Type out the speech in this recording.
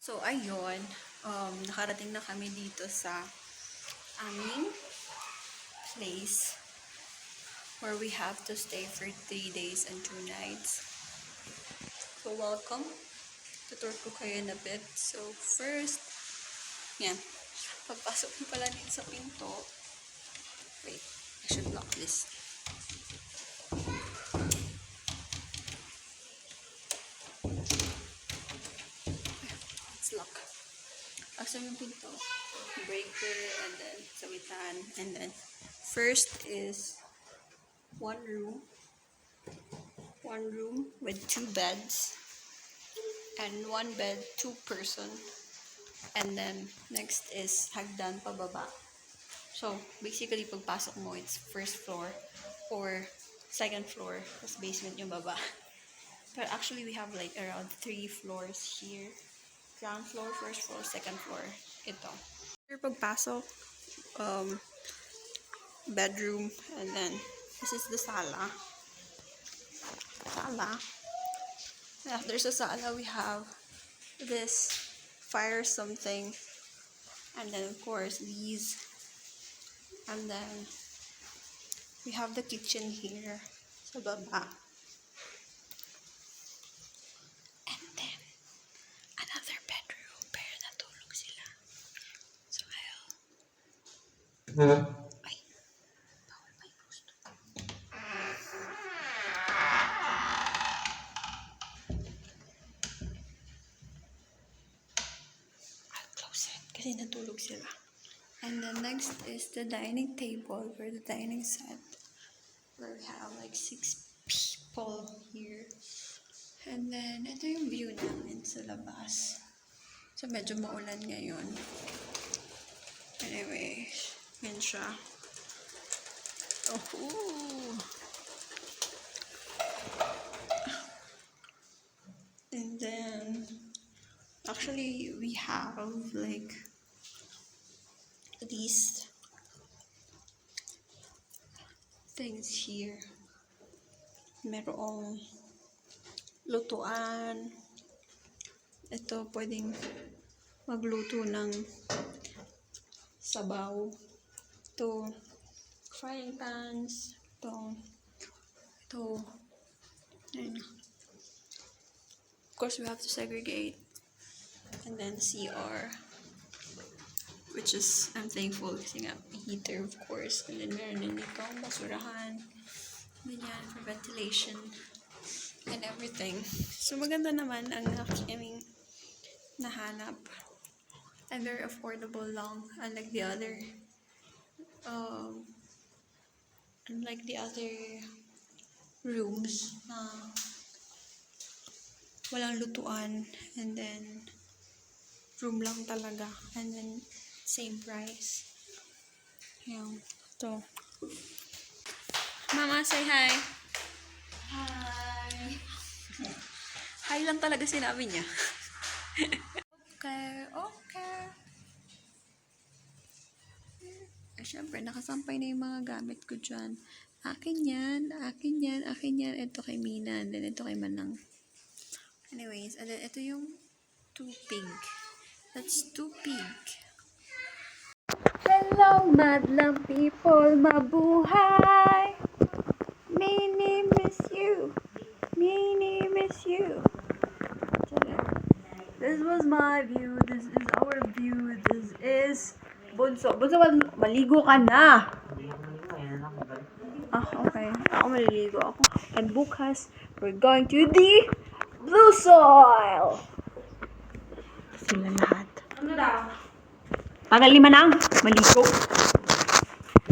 So, ayun. Nakarating na kami dito sa aming place where we have to stay for 3 days and 2 nights. So, welcome. Tutur ko kayo na bit. So, first, yan. Pagpasok mo pala dito sa pinto. Wait, I should lock this. It's lock. Aksan yung pinto. Breaker, and then sawitan. And then, first is one room with 2 beds. And 1 bed, 2 person. And then, next is hagdan pababa. So, basically, pagpasok mo, it's first floor or second floor, tapos basement yung baba. But actually, we have like around 3 floors here. Ground floor, first floor, second floor. Ito. Here, pagpasok, bedroom, and then, this is the sala. After sa sala, we have this fire something, and then of course these, and then we have the kitchen here sa baba, and then another bedroom pero natulog sila. So ayaw. Ay, bawal may gusto. Kasi natulog sila. And then next is the dining table for the dining set, where we have like 6 people here. And then ito yung view namin sa labas. So medyo maulan ngayon. Anyway, yan siya. Oh. And then actually we have like these things here. Merong lutuan. Ito, pwedeng magluto ng sabaw. Ito, frying pans. Ito. And of course, we have to segregate. And then CR. Which is, I'm thankful kasi nga, heater of course. And then meron din dito ang basurahan. Ganyan, for ventilation. And everything. So maganda naman ang aming nahanap. And very affordable lang. Unlike the other rooms na walang lutuan. And then room lang talaga. And then same price. Ayan. Ito. Mama, say hi. Hi. Hi lang talaga sinabi niya. Okay. Siyempre, nakasampay na yung mga gamit ko dyan. Akin yan. Ito kay Mina. And then ito kay Manang. Anyways, and then ito yung 2 pig. That's 2 pig. Hello, madlang people, mabuhay! Mini miss you. This was my view. This is our view. This is Bunso. Bunso, maligo ka na. Okay. Ako maliligo ako. And bukas, we're going to the blue soil. Sila lahat. Ano daw? Pagal 5 nang maligo.